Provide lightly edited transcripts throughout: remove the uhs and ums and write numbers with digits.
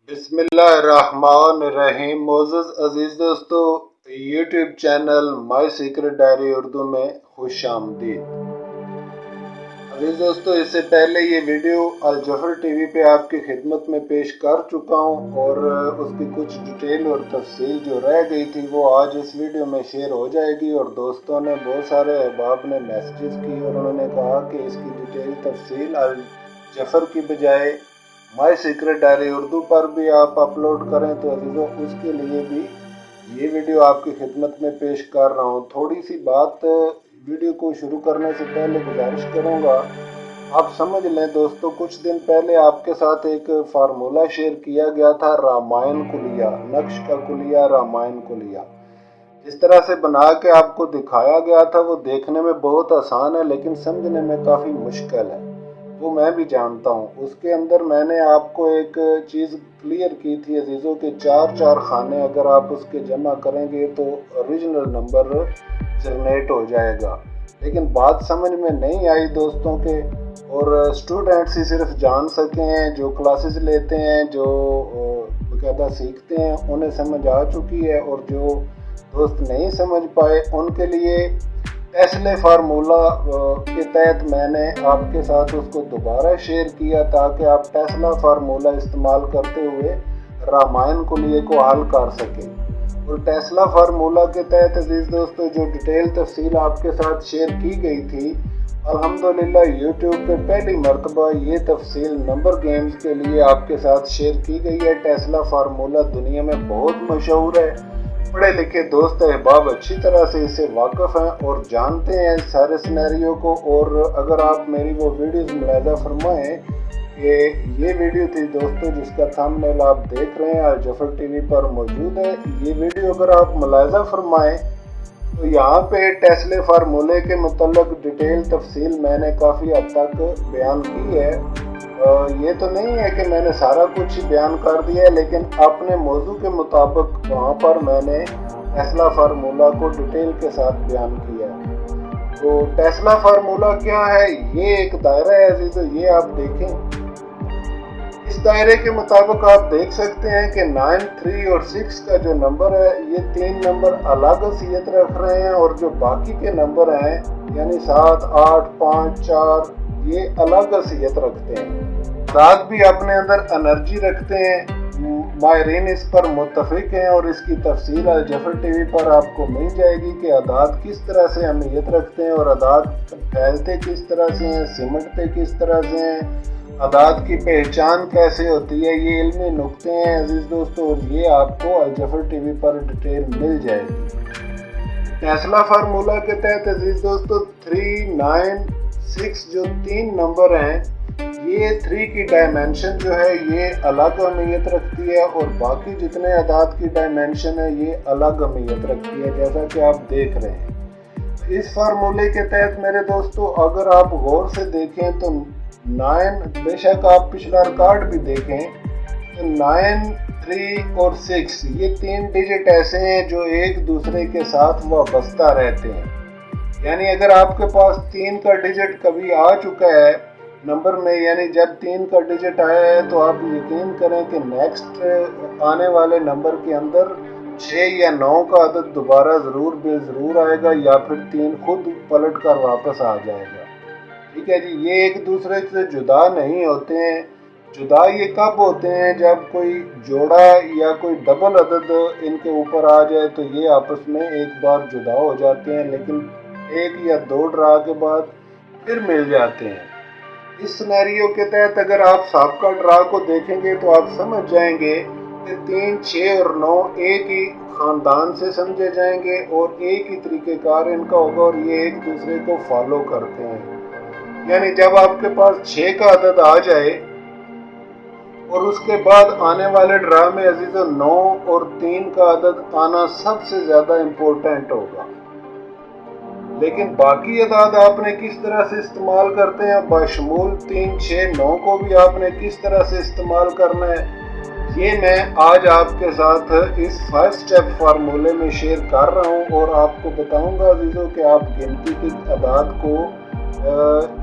बिस्मिल्लाहिर्रहमानिर्रहीम। मोअज़्ज़ज़ अज़ीज़ दोस्तों, YouTube channel my secret diary Urdu में खुश आमदीद। अज़ीज़ दोस्तों, इससे पहले ये वीडियो अल जफर टीवी पे आपकी खिदमत में पेश कर चुका हूँ और उसकी कुछ डिटेल और तफसील जो रह गई थी वो आज इस वीडियो में शेयर हो जाएगी। और दोस्तों ने, बहुत सारे अहबाब ने मैसेजेस की और उन्होंने कहा कि इसकी डिटेल तफसील अल जफर की बजाय माई सीक्रेट डायरी उर्दू पर भी आप अपलोड करें। तो अजीज़ों, उसके लिए भी ये वीडियो आपकी खिदमत में पेश कर रहा हूँ। थोड़ी सी बात वीडियो को शुरू करने से पहले गुजारिश करूँगा, आप समझ लें दोस्तों, कुछ दिन पहले आपके साथ एक फार्मूला शेयर किया गया था, रामायण कुलिया, नक्श का कुलिया, रामायण कुलिया। जिस तरह से बना के आपको दिखाया गया था वो देखने में बहुत आसान है लेकिन समझने में काफ़ी मुश्किल है, वो मैं भी जानता हूँ। उसके अंदर मैंने आपको एक चीज़ क्लियर की थी अजीज़ों के चार खाने अगर आप उसके जमा करेंगे तो ओरिजिनल नंबर जनरेट हो जाएगा। लेकिन बात समझ में नहीं आई दोस्तों के, और स्टूडेंट्स ही सिर्फ जान सके हैं, जो क्लासेस लेते हैं, जो बाकायदा सीखते हैं, उन्हें समझ आ चुकी है। और जो दोस्त नहीं समझ पाए उनके लिए टेस्ला फार्मूला के तहत मैंने आपके साथ उसको दोबारा शेयर किया ताकि आप टेस्ला फार्मूला इस्तेमाल करते हुए रामायण कुलिये को हल कर सकें। और टेस्ला फार्मूला के तहत अजीज़ दोस्तों, जो डिटेल तफसील आपके साथ शेयर की गई थी, अल्हम्दुलिल्लाह यूट्यूब पे पहली मरतबा ये तफसील नंबर गेम्स के लिए आपके साथ शेयर की गई है। टेस्ला फार्मूला दुनिया में बहुत मशहूर है, पढ़े लिखे दोस्त अहबाब अच्छी तरह से इससे वाकिफ़ हैं और जानते हैं सारे सिनेरियो को। और अगर आप मेरी वो वीडियोस मुलाहिज़ा फरमाएँ कि ये वीडियो थी दोस्तों जिसका थंबनेल आप देख रहे हैं अल जफर टीवी पर मौजूद है, ये वीडियो अगर आप मुलाहिज़ा फरमाएँ तो यहाँ पे टेस्ला फार्मूले के मुतल्लिक़ डिटेल तफसील मैंने काफ़ी हद तक बयान की है। ये तो नहीं है कि मैंने सारा कुछ ही बयान कर दिया है, लेकिन अपने मौजू के मुताबिक वहाँ पर मैंने टेस्ला फार्मूला को डिटेल के साथ बयान किया है। तो टेस्ला फार्मूला क्या है? ये एक दायरा है अजीज़ों, ये आप देखें। इस दायरे के मुताबिक आप देख सकते हैं कि 9, 3 और 6 का जो नंबर है, ये 3 नंबर अलग हैसियत रख रहे हैं और जो बाकी के नंबर हैं यानी 7, 8, 5, 4, ये अलग हैसियत रखते हैं। अदाद भी अपने अंदर एनर्जी रखते हैं। माहिरीन इस पर मुत्तफिक हैं और इसकी तफसील अल जफर टीवी पर आपको मिल जाएगी कि अदाद किस तरह से अहमियत रखते हैं और अदाद फैलते किस तरह से हैं, सिमटते किस तरह से हैं, अदाद की पहचान कैसे होती है। ये इल्मी नुक्ते हैं अजीज़ दोस्तों, और ये आपको अल जफर टीवी पर डिटेल मिल जाएगी। टेस्ला फार्मूला के तहत अजीज़ दोस्तों 3, 9, 6 जो 3 नंबर हैं, ये 3 की डायमेंशन जो है ये अलग अहमियत रखती है और बाकी जितने अदाद की डायमेंशन है ये अलग अहमियत रखती है, जैसा कि आप देख रहे हैं। इस फार्मूले के तहत मेरे दोस्तों अगर आप गौर से देखें तो 9, बेशक आप पिछला रिकॉर्ड भी देखें तो 9, 3 और 6 ये 3 डिजिट ऐसे हैं जो एक दूसरे के साथ वाबस्ता रहते हैं। यानी अगर आपके पास 3 का डिजिट कभी आ चुका है नंबर में, यानी जब 3 का डिजिट आया है तो आप यकीन करें कि नेक्स्ट आने वाले नंबर के अंदर 6 या 9 का अदद दोबारा ज़रूर आएगा या फिर 3 खुद पलट कर वापस आ जाएगा। ठीक है जी, ये एक दूसरे से जुदा नहीं होते हैं। जुदा ये कब होते हैं? जब कोई जोड़ा या कोई डबल अदद इनके ऊपर आ जाए तो ये आपस में एक बार जुदा हो जाते हैं, लेकिन 1 या 2 ड्रा के बाद फिर मिल जाते हैं। इस सिनेरियो के तहत अगर आप साबका ड्रा को देखेंगे तो आप समझ जाएंगे कि 3, 6 और 9 एक ही ख़ानदान से समझे जाएंगे और एक ही तरीक़ेकार इनका होगा और ये एक दूसरे को फॉलो करते हैं। यानी जब आपके पास 6 का अदद आ जाए और उसके बाद आने वाले ड्रा में अजीज़ों 9 और 3 का अदद आना सबसे ज़्यादा इम्पोर्टेंट होगा। लेकिन बाकी अदाद आपने किस तरह से इस्तेमाल करते हैं, बशमूल 3, 6, 9 को भी आपने किस तरह से इस्तेमाल करना है, ये मैं आज आपके साथ इस 5 स्टेप फार्मूले में शेयर कर रहा हूँ और आपको बताऊँगा अजीज़ों कि आप गिनती की अदाद को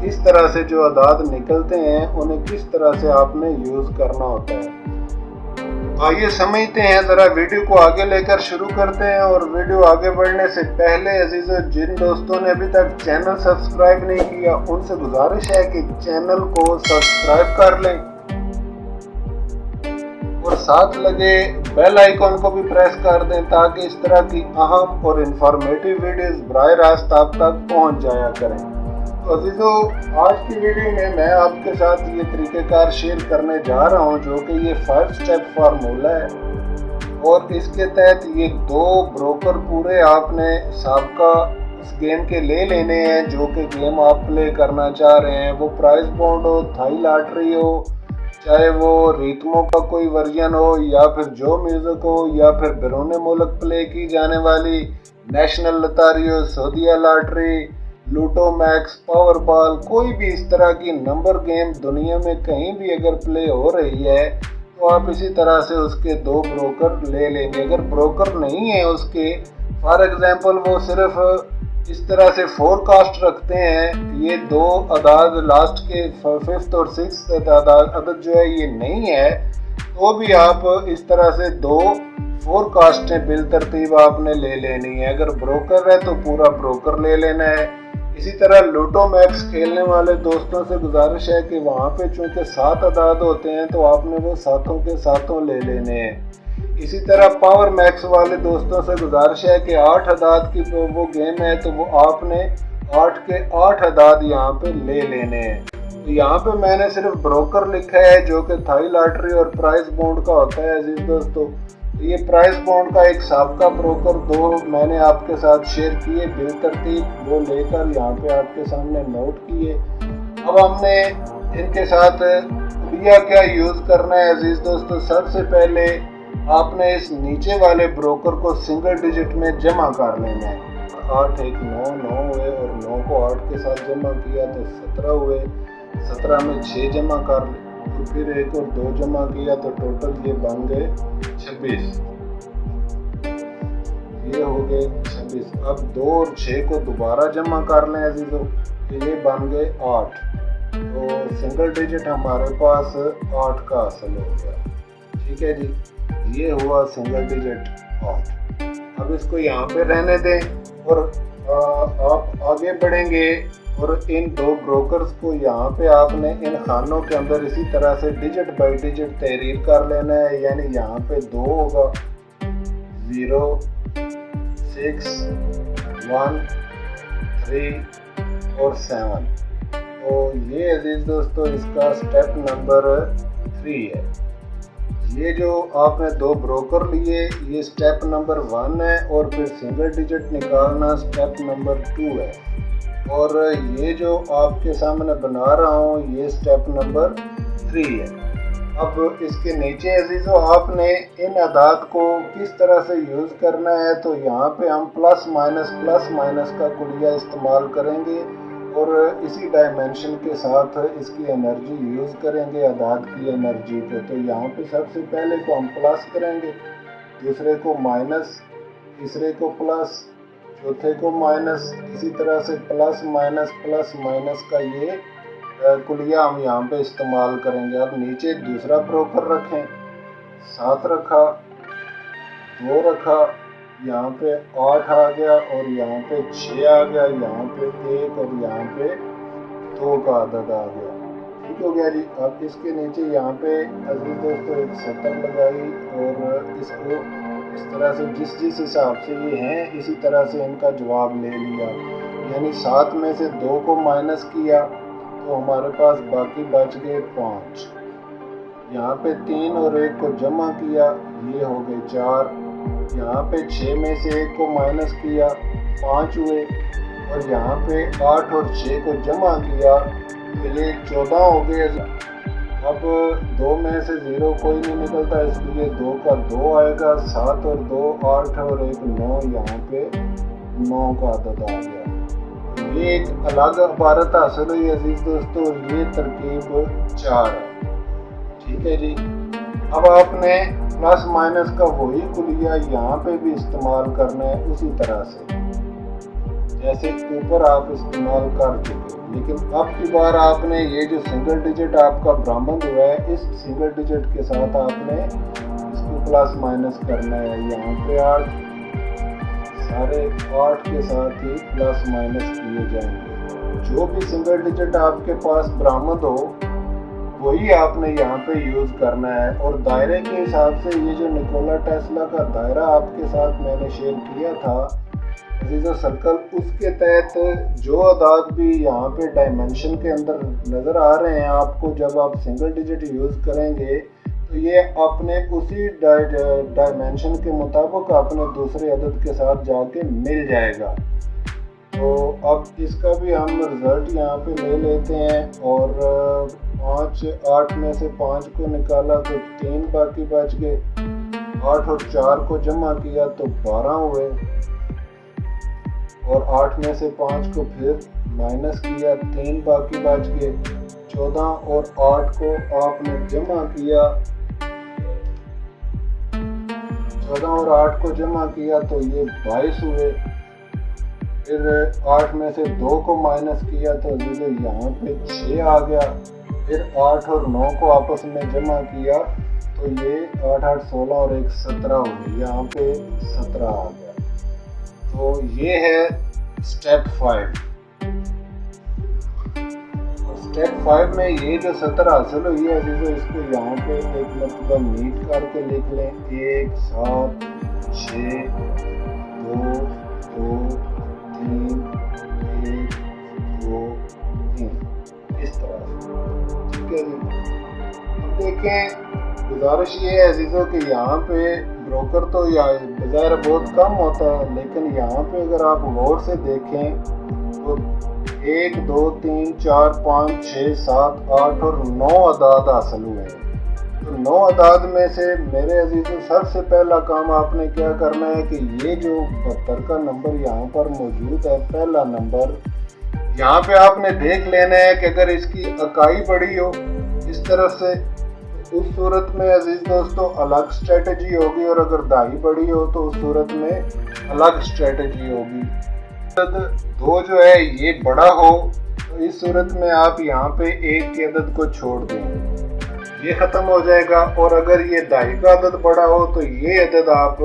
इस तरह से जो अदाद निकलते हैं उन्हें किस तरह से आपने यूज़ करना होता है। आइए समझते हैं, ज़रा वीडियो को आगे लेकर शुरू करते हैं। और वीडियो आगे बढ़ने से पहले अजीज़ों, जिन दोस्तों ने अभी तक चैनल सब्सक्राइब नहीं किया उनसे गुजारिश है कि चैनल को सब्सक्राइब कर लें और साथ लगे बेल आइकॉन को भी प्रेस कर दें ताकि इस तरह की अहम और इंफॉर्मेटिव वीडियोस बराह रास्त आप तक पहुंच जाया करें। तो अजीज़ों, आज की वीडियो में मैं आपके साथ ये तरीक़ेकार शेयर करने जा रहा हूँ जो कि ये 5 स्टेप फार्मूला है। और इसके तहत ये 2 ब्रोकर पूरे आपने साबका उस गेम के ले लेने हैं जो कि गेम आप प्ले करना चाह रहे हैं। वो प्राइस बॉन्ड हो, थाई लॉटरी हो, चाहे वो रिथमो का कोई वर्जन हो, या फिर जो म्यूज़िक हो, या फिर बैरून मुल्क प्ले की जाने वाली नेशनल लतारी हो, सऊदीया लॉटरी, लूटो मैक्स, पावर बॉल, कोई भी इस तरह की नंबर गेम दुनिया में कहीं भी अगर प्ले हो रही है तो आप इसी तरह से उसके 2 ब्रोकर ले लेंगे। अगर ब्रोकर नहीं है उसके, फॉर एग्जांपल वो सिर्फ इस तरह से फोरकास्ट रखते हैं, ये 2 अदाद लास्ट के 5th और 6th अदद जो है ये नहीं है, तो भी आप इस तरह से 2 फोरकास्टें बिल तरतीब आपने ले लेनी है। अगर ब्रोकर है तो पूरा ब्रोकर ले लेना है। इसी तरह लूटो मैक्स खेलने वाले दोस्तों से गुजारिश है कि वहाँ पे चूँकि 7 अदाद होते हैं तो आपने वो 7 के 7 ले लेने हैं। इसी तरह पावर मैक्स वाले दोस्तों से गुजारिश है कि 8 अदाद की वो गेम है तो वो आपने 8 के 8 अदाद यहाँ पे ले लेने हैं। तो यहाँ पे मैंने सिर्फ ब्रोकर लिखा है जो कि थाई लॉटरी और प्राइस बॉन्ड का होता है। अजीज दोस्तों, ये प्राइस बॉन्ड का एक साबका ब्रोकर 2 मैंने आपके साथ शेयर किए बिल तरतीब, वो लेकर यहाँ पे आपके सामने नोट किए। अब हमने इनके साथ कुलिया क्या यूज़ करना है अजीज दोस्तों। सबसे पहले आपने इस नीचे वाले ब्रोकर को सिंगल डिजिट में जमा कर लेना है। 8 1 9 9 हुए और 9 को 8 के साथ जमा किया तो 17 हुए। 17 में 6 जमा कर ले, तो फिर 1 और 2 जमा किया तो टोटल ये बन गए 26। ये हो गए 26। अब 2 और 6 को दोबारा जमा कर लें अजीजों, तो ये बन गए 8। तो सिंगल डिजिट हमारे पास 8 का हासिल हो गया। ठीक है जी, ये हुआ सिंगल डिजिट 8। अब इसको यहाँ पे रहने दें और आप आगे बढ़ेंगे और इन 2 ब्रोकर्स को यहाँ पे आपने इन खानों के अंदर इसी तरह से डिजिट बाई डिजिट तहरीर कर लेना है। यानी यहाँ पे 2 होगा, 0 6 1 3 और 7। तो ये अजीज दोस्तों इसका स्टेप नंबर 3 है। ये जो आपने 2 ब्रोकर लिए ये स्टेप नंबर 1 है और फिर सिंगल डिजिट निकालना स्टेप नंबर 2 है। और ये जो आपके सामने बना रहा हूँ ये स्टेप नंबर 3 है। अब इसके नीचे अजीज़ों आपने इन अदाद को किस तरह से यूज़ करना है, तो यहाँ पे हम प्लस माइनस का कुलिया इस्तेमाल करेंगे और इसी डायमेंशन के साथ इसकी एनर्जी यूज़ करेंगे, अदाद की एनर्जी को। तो यहाँ पे सबसे पहले को हम प्लस करेंगे, दूसरे को माइनस, तीसरे को प्लस, चौथे को माइनस, इसी तरह से प्लस माइनस का ये कुलिया हम यहाँ पे इस्तेमाल करेंगे। अब नीचे दूसरा ब्रोकर रखें, 7 रखा, 2 रखा, यहाँ पे 8 आ गया और यहाँ पे 6 आ गया, यहाँ पे 1 और यहाँ पे 2 का अदद आ गया। ठीक हो गया जी। अब इसके नीचे यहाँ पे अजीज दोस्तों एक सतर लगाई और इसको इस तरह से जिस हिसाब से ये हैं इसी तरह से इनका जवाब ले लिया। यानी 7 में से 2 को माइनस किया तो हमारे पास बाकी बच गए 5। यहाँ पे 3 और 1 को जमा किया, ये हो गए 4। यहाँ पे 6 में से 1 को माइनस किया, 5 हुए। और यहाँ पे 8 और 6 को जमा किया तो ये 14 हो गए। अब 2 में से 0 कोई नहीं निकलता, इसलिए 2 का 2 आएगा। 7 और 2 8 और 1 9, यहाँ पे 9 का अदद आ गया। ये एक अलग इबारत हासिल हुई अजीज दोस्तों, ये तरकीब 4 है। ठीक है जी। अब आपने प्लस माइनस का वही कुलिया यहाँ पे भी इस्तेमाल करना है उसी तरह से जैसे ऊपर आप इस्तेमाल कर चुके। लेकिन अब की बार आपने ये जो सिंगल डिजिट आपका बरामद हुआ है, इस सिंगल डिजिट के साथ आपने इसको प्लस माइनस करना है। यहाँ पे 8 सारे 8 के साथ ही प्लस माइनस किए जाएंगे। जो भी सिंगल डिजिट आपके पास बरामद हो वही आपने यहाँ पे यूज करना है। और दायरे के हिसाब से ये जो निकोला टेस्ला का दायरा आपके साथ मैंने शेयर किया था अजीज़ो सर्कल, उसके तहत जो अदाद भी यहाँ पे डायमेंशन के अंदर नज़र आ रहे हैं आपको, जब आप सिंगल डिजिट यूज़ करेंगे तो ये अपने उसी डायमेंशन के मुताबिक अपने दूसरे अदद के साथ जाके मिल जाएगा। तो अब इसका भी हम रिज़ल्ट यहाँ पे ले लेते हैं। और 8 में से 5 को निकाला तो 3 बाकी बच गए। 8 और 4 को जमा किया तो 12 हुए। और 8 में से 5 को फिर माइनस किया, 3 बाकी बच गए। 14 और 8 को आपने जमा किया, 14 और 8 को जमा किया तो ये 22 हुए। फिर 8 में से 2 को माइनस किया तो यहाँ पे 6 आ गया। फिर 8 और 9 को आपस में जमा किया तो ये 8 8 16 और 1 17 हो गई। यहाँ पे 17 आ गया। तो ये है स्टेप 5। और स्टेप 5 में ये जो 17 हासिल हुई है अजीजों, इसको यहाँ पे एक मरतबा नीट करके लिख लें। 1 7 6 2 2 3 1 2 3 इस तरह से, ठीक है जी। अब देखें, गुजारिश ये है अजीजों कि यहाँ पे ब्रोकर तो बज़ाहिर बहुत कम होता है, लेकिन यहाँ पे अगर आप गौर से देखें तो 1 2 3 4 5 6 7 8 और 9 अदाद हासिल हुए हैं। तो 9 अदाद में से मेरे अजीजों सबसे पहला काम आपने क्या करना है कि ये जो 72 का नंबर यहाँ पर मौजूद है, पहला नंबर यहाँ पे आपने देख लेना है कि अगर इसकी इकाई बड़ी हो इस तरह से, उस सूरत में अजीज दोस्तों अलग स्ट्रेटजी होगी, और अगर दाई बड़ी हो तो उस सूरत में अलग स्ट्रेटजी होगी। दो जो है ये बड़ा हो तो इस सूरत में आप यहाँ पे 1 के अदद को छोड़ देंगे, ये ख़त्म हो जाएगा। और अगर ये दाई का अदद बड़ा हो तो ये अदद आप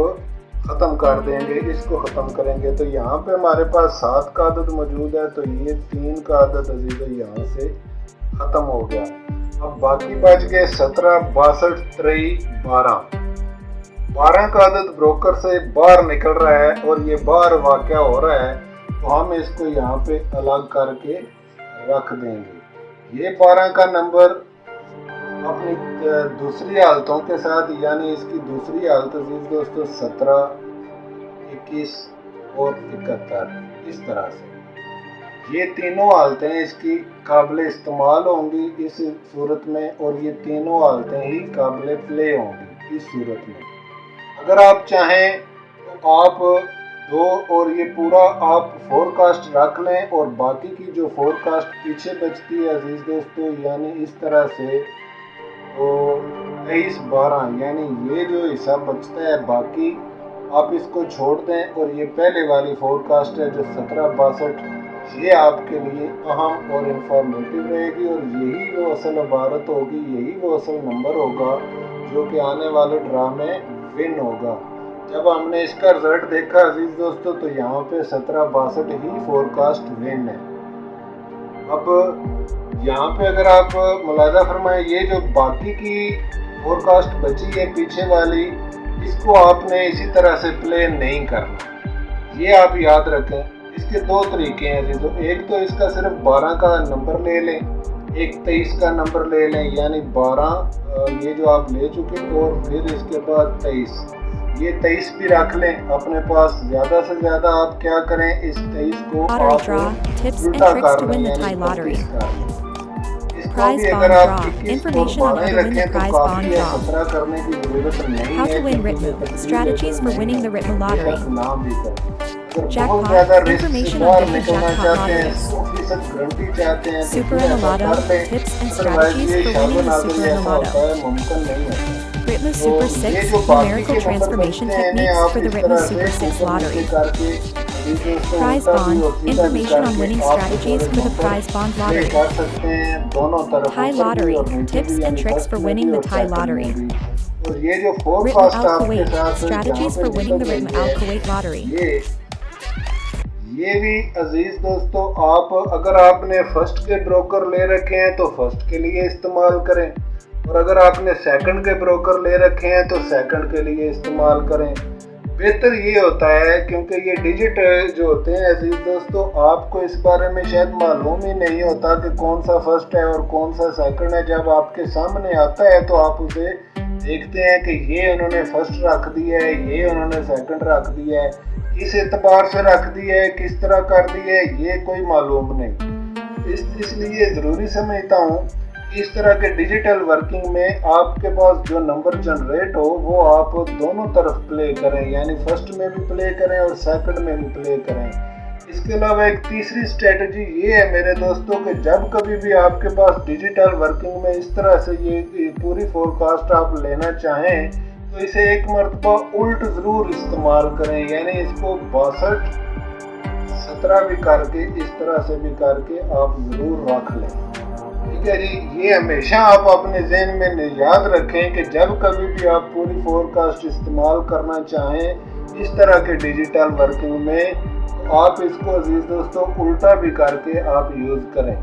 ख़त्म कर देंगे, इसको ख़त्म करेंगे। तो यहाँ पे हमारे पास 7 का अदद मौजूद है, तो ये 3 का अदद अजीज यहाँ से ख़त्म हो गया। अब बाकी बच गए 17 62 3 12। 12 का अदद ब्रोकर से बाहर निकल रहा है और ये बाहर वाक़या हो रहा है, तो हम इसको यहाँ पे अलग करके रख देंगे। ये 12 का नंबर अपनी दूसरी हालतों के साथ, यानी इसकी दूसरी हालत अजीज दोस्तों 17 21 और 71 इस तरह से, ये तीनों हालतें इसकी काबिल इस्तेमाल होंगी इस सूरत में, और ये तीनों हालतें ही काबिल प्ले होंगी इस सूरत में। अगर आप चाहें तो आप 2 और ये पूरा आप फोरकास्ट रख लें, और बाकी की जो फोरकास्ट पीछे बचती है अजीज दोस्तों, यानी इस तरह से, तो 23 12 यानी ये जो हिस्सा बचता है बाकी आप इसको छोड़ दें, और ये पहले वाली फोरकास्ट है जो 17 62 ये आपके लिए अहम और इंफॉर्मेटिव रहेगी, और यही वो असल इबारत होगी, यही वो असल नंबर होगा जो कि आने वाले ड्रा में विन होगा। जब हमने इसका रिजल्ट देखा अजीज दोस्तों, तो यहाँ पे 17 62 ही फोरकास्ट विन है। अब यहाँ पे अगर आप मुलाजा फरमाएं, ये जो बाकी की फोरकास्ट बची है पीछे वाली, इसको आपने इसी तरह से प्ले नहीं करना, ये आप याद रखें। इसके 2 तरीके हैं अजीजों, एक तो इसका सिर्फ 12 का नंबर ले लें, एक 23 का नंबर ले लें, यानी 12 ये जो आप ले चुके, और फिर इसके बाद 23, ये 23 भी रख लें अपने पास। ज़्यादा से ज़्यादा आप क्या करें, इस 23 को आप उल्टा कर लें, यानी 25 कर लें। इसको भी अगर आप 21 और 12 रखें तो काफ़ी है, 17 करने की ज़रूरत नहीं है, नाम भी करें। Jackpot, information on different jackpot lotteries. Guarantee चाहते हैं, Super Enalotto, tips and strategies for winning the Super Enalotto. मुमकिन नहीं है। Ritmo Super 6, numerical transformation techniques for the Ritmo Super 6 lottery. अजीज दोस्तों Prize उल्टा भी Bond, और सीधा भी information on करके winning आप strategies for the Prize Bond play lottery. कर सकते हैं दोनों तरफ, Thai ऊपर भी Lottery, और नीचे tips भी, and यानी tricks फर्स्ट for में winning भी the और Thai सेकंड में Lottery. भी। और ये जो Written फोरकास्ट Al आपके Kuwait, साथ जहाँ strategies पे for winning the निकल Written रही Al है, Kuwait lottery. ये भी अजीज दोस्तों, आप अगर आपने फर्स्ट के ब्रोकर ले रखे हैं तो फर्स्ट के लिए इस्तेमाल करें, और अगर आपने सेकंड के ब्रोकर ले रखे हैं तो सेकंड के लिए इस्तेमाल करें। बेहतर ये होता है क्योंकि ये डिजिट जो होते हैं अजीज दोस्तों, आपको इस बारे में शायद मालूम ही नहीं होता कि कौन सा फर्स्ट है और कौन सा सेकंड है। जब आपके सामने आता है तो आप उसे देखते हैं कि ये उन्होंने फर्स्ट रख दिया है, ये उन्होंने सेकंड रख दिया है, किस एतबार से रख दिया है, किस तरह कर दिया है, ये कोई मालूम नहीं। इसलिए ज़रूरी समझता हूँ इस तरह के डिजिटल वर्किंग में आपके पास जो नंबर जनरेट हो वो आप दोनों तरफ प्ले करें, यानी फर्स्ट में भी प्ले करें और सेकंड में भी प्ले करें। इसके अलावा एक तीसरी स्ट्रेटजी ये है मेरे दोस्तों कि जब कभी भी आपके पास डिजिटल वर्किंग में इस तरह से ये पूरी फोरकास्ट आप लेना चाहें तो इसे एक मरतबा उल्ट ज़रूर इस्तेमाल करें, यानी इसको 62 17 भी करके इस तरह से भी करके आप ज़रूर रख लें। ठीक है जी, ये हमेशा आप अपने जहन में याद रखें कि जब कभी भी आप पूरी फोरकास्ट इस्तेमाल करना चाहें इस तरह के डिजिटल वर्किंग में तो आप इसको अजीज दोस्तों उल्टा भी करके आप यूज़ करें।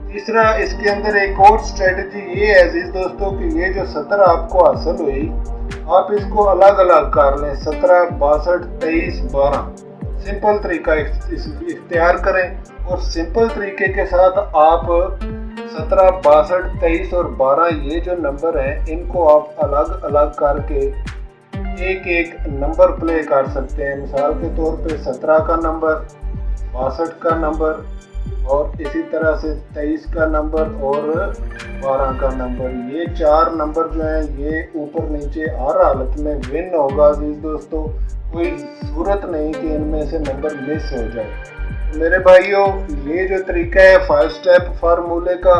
तीसरा, इसके अंदर एक और स्ट्रेटजी ये है अजीज दोस्तों कि ये जो 17 आपको हासिल हुई आप इसको अलग अलग कर लें, 17, 62, 23, 12। सिंपल तरीका इख्तियार करें और सिंपल तरीके के साथ आप 17, 62, 23 और 12 ये जो नंबर हैं इनको आप अलग अलग करके एक एक नंबर प्ले कर सकते हैं। मिसाल के तौर पे 17 का नंबर, 62 का नंबर और इसी तरह से 23 का नंबर और 12 का नंबर। ये 4 नंबर जो हैं ये ऊपर नीचे हर हालत में विन होगा अजीज दोस्तों, कोई सूरत नहीं कि इनमें से नंबर मिस हो जाए। मेरे भाइयों, ये जो तरीका है 5 स्टेप फार्मूले का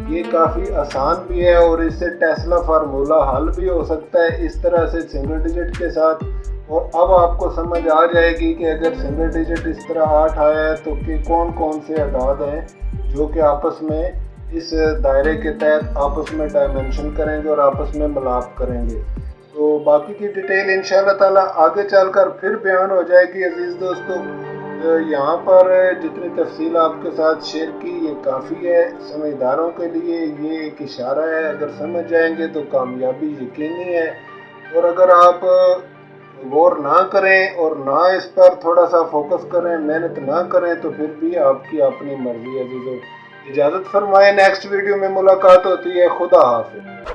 ये काफ़ी आसान भी है और इससे टेस्ला फार्मूला हल भी हो सकता है इस तरह से सिंगल डिजिट के साथ। और अब आपको समझ आ जाएगी कि अगर सिंगल डिजिट इस तरह 8 आया है तो कि कौन कौन से अदाद हैं जो कि आपस में इस दायरे के तहत आपस में डायमेंशन करेंगे और आपस में मिलाप करेंगे। तो बाकी की डिटेल इंशाल्लाह ताला आगे चलकर फिर बयान हो जाएगी अजीज़ दोस्तों। यहाँ पर जितनी तफसील आपके साथ शेयर की ये काफ़ी है, समझदारों के लिए ये एक इशारा है, अगर समझ जाएंगे तो कामयाबी यकीनी है। और अगर आप गौर ना करें और ना इस पर थोड़ा सा फोकस करें, मेहनत ना करें तो फिर भी आपकी अपनी मर्जी है। अजीज़ों, इजाज़त फरमाएं, नेक्स्ट वीडियो में मुलाकात होती है। खुदा हाफिज़।